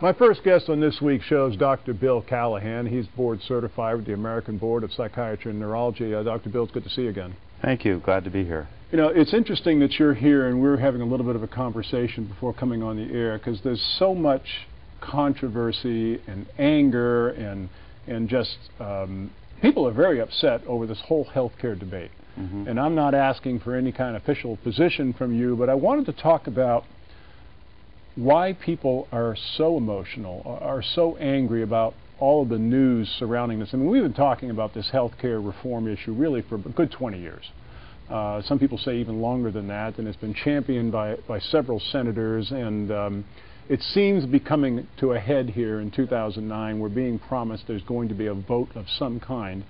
My first guest on this week's show is Dr. Bill Callahan. He's board certified with the American Board of Psychiatry and Neurology. Dr. Bill, it's good to see you again. Thank you. Glad to be here. You know, it's interesting that you're here and we're having a little bit of a conversation before coming on the air because there's so much controversy and anger and just people are very upset over this whole healthcare debate. And I'm not asking for any kind of official position from you, but I wanted to talk about why people are so emotional, are so angry about all of the news surrounding this. I mean, we've been talking about this healthcare reform issue really for a good 20 years. Some people say even longer than that, and it's been championed by several senators, and it seems to be coming to a head here in 2009. We're being promised there's going to be a vote of some kind,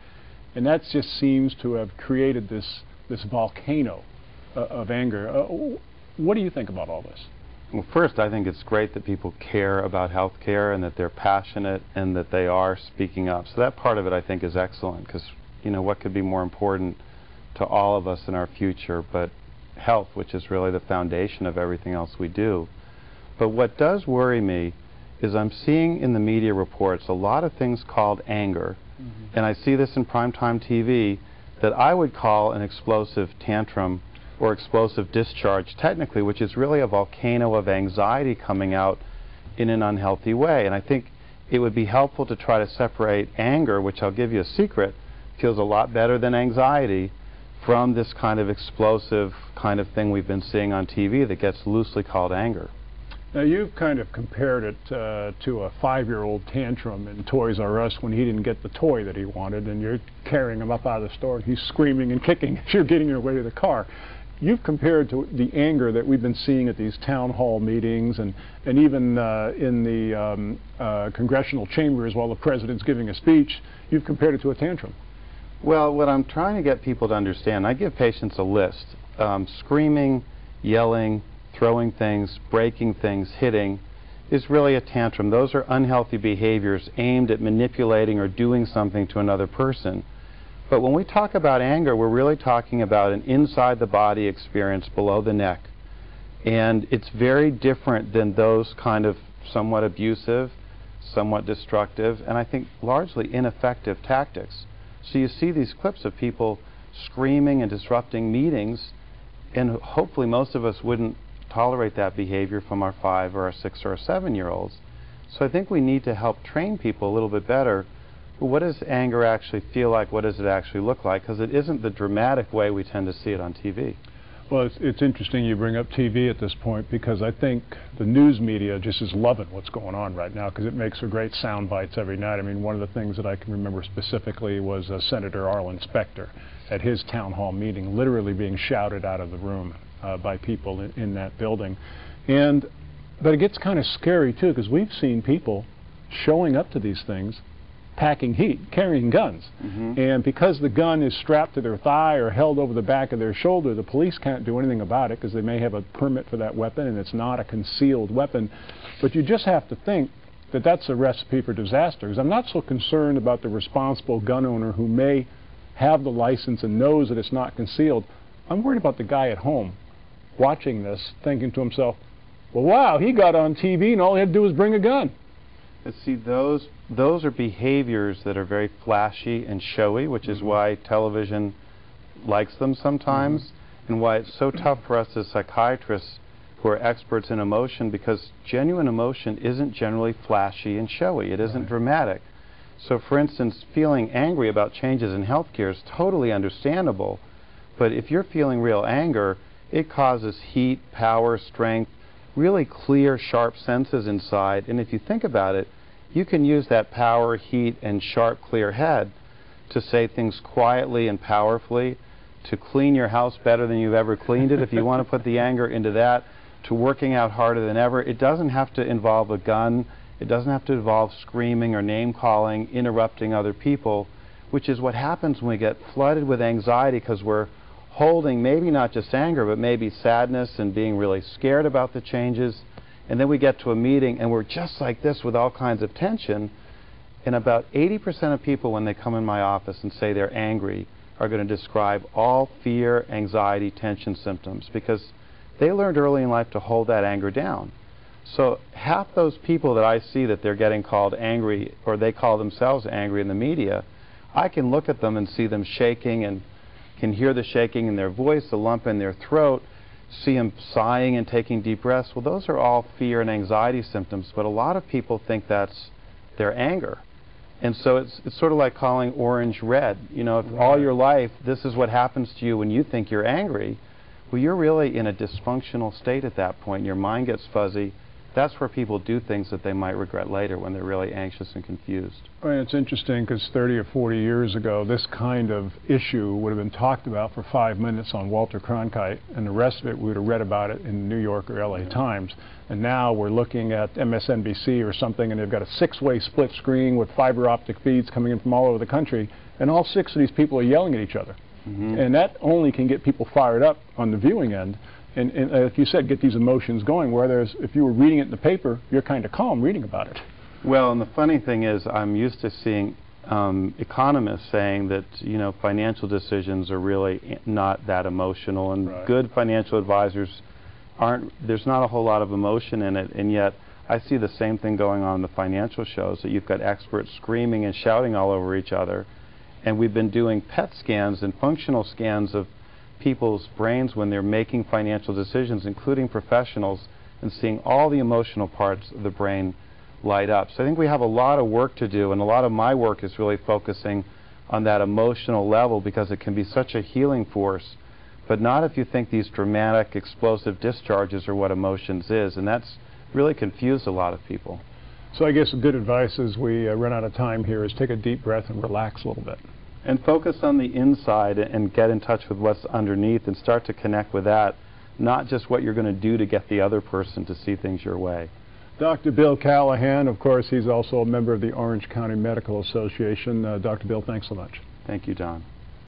and that just seems to have created this volcano of anger. What do you think about all this? Well, first, I think it's great that people care about health care and that they're passionate and that they are speaking up. So that part of it, I think, is excellent because, you know, what could be more important to all of us in our future but health, which is really the foundation of everything else we do. But what does worry me is I'm seeing in the media reports a lot of things called anger, and I see this in primetime TV that I would call an explosive tantrum or explosive discharge technically, which is really a volcano of anxiety coming out in an unhealthy way. And I think it would be helpful to try to separate anger, which I'll give you a secret, feels a lot better than anxiety, from this kind of explosive kind of thing we've been seeing on TV that gets loosely called anger. Now, you've kind of compared it to a 5-year-old tantrum in Toys R Us when he didn't get the toy that he wanted, and you're carrying him up out of the store, and he's screaming and kicking as you're getting your way to the car. You've compared to the anger that we've been seeing at these town hall meetings and even in the congressional chambers while the president's giving a speech. You've compared it to a tantrum. Well, what I'm trying to get people to understand, I give patients a list. Screaming, yelling, throwing things, breaking things, hitting is really a tantrum. Those are unhealthy behaviors aimed at manipulating or doing something to another person. But when we talk about anger, we're really talking about an inside-the-body experience below the neck. And it's very different than those kind of somewhat abusive, somewhat destructive, and I think largely ineffective tactics. So you see these clips of people screaming and disrupting meetings, and hopefully most of us wouldn't tolerate that behavior from our 5 or our 6 or our 7-year-olds. So I think we need to help train people a little bit better. What does anger actually feel like? What does it actually look like? Because it isn't the dramatic way we tend to see it on TV. Well, it's interesting you bring up TV at this point because I think the news media just is loving what's going on right now because it makes for great sound bites every night. I mean, one of the things that I can remember specifically was Senator Arlen Specter at his town hall meeting literally being shouted out of the room by people in that building. But it gets kind of scary, too, because we've seen people showing up to these things packing heat, carrying guns. And because the gun is strapped to their thigh or held over the back of their shoulder, the police can't do anything about it because they may have a permit for that weapon and it's not a concealed weapon. But you just have to think that that's a recipe for disaster. Because I'm not so concerned about the responsible gun owner who may have the license and knows that it's not concealed. I'm worried about the guy at home watching this thinking to himself, well, wow, he got on TV and all he had to do was bring a gun. But see, those are behaviors that are very flashy and showy, which is why television likes them sometimes, and why it's so tough for us as psychiatrists who are experts in emotion, because genuine emotion isn't generally flashy and showy. It isn't dramatic. So, for instance, feeling angry about changes in healthcare is totally understandable, but if you're feeling real anger, it causes heat, power, strength, really clear, sharp senses inside, and if you think about it, you can use that power, heat, and sharp, clear head to say things quietly and powerfully, to clean your house better than you've ever cleaned it, if you want to put the anger into that, to working out harder than ever. It doesn't have to involve a gun. It doesn't have to involve screaming or name-calling, interrupting other people, which is what happens when we get flooded with anxiety because we're holding maybe not just anger, but maybe sadness and being really scared about the changes. And then we get to a meeting and we're just like this with all kinds of tension. And about 80% of people when they come in my office and say they're angry are going to describe all fear, anxiety, tension symptoms because they learned early in life to hold that anger down. So half those people that I see that they're getting called angry, or they call themselves angry in the media, I can look at them and see them shaking and can hear the shaking in their voice, the lump in their throat, see them sighing and taking deep breaths. Well, those are all fear and anxiety symptoms, but a lot of people think that's their anger. And so it's sort of like calling orange red. You know, if all your life this is what happens to you when you think you're angry, well, you're really in a dysfunctional state at that point. Your mind gets fuzzy. That's where people do things that they might regret later when they're really anxious and confused. I mean, it's interesting because 30 or 40 years ago, this kind of issue would have been talked about for 5 minutes on Walter Cronkite, and the rest of it we would have read about it in the New York or LA Times. And now we're looking at MSNBC or something, and they've got a 6-way split screen with fiber optic feeds coming in from all over the country, and all 6 of these people are yelling at each other. And that only can get people fired up on the viewing end. And like you said, get these emotions going, whereas if you were reading it in the paper, you're kind of calm reading about it. Well, and the funny thing is I'm used to seeing economists saying that, you know, financial decisions are really not that emotional, and good financial advisors there's not a whole lot of emotion in it, and yet I see the same thing going on in the financial shows, that you've got experts screaming and shouting all over each other. And we've been doing PET scans and functional scans of people's brains when they're making financial decisions, including professionals, and seeing all the emotional parts of the brain light up. So I think we have a lot of work to do, and a lot of my work is really focusing on that emotional level because it can be such a healing force, but not if you think these dramatic, explosive discharges are what emotions is, and that's really confused a lot of people. So I guess good advice as we run out of time here is take a deep breath and relax a little bit. And focus on the inside and get in touch with what's underneath and start to connect with that, not just what you're going to do to get the other person to see things your way. Dr. Bill Callahan, of course, he's also a member of the Orange County Medical Association. Dr. Bill, thanks so much. Thank you, John.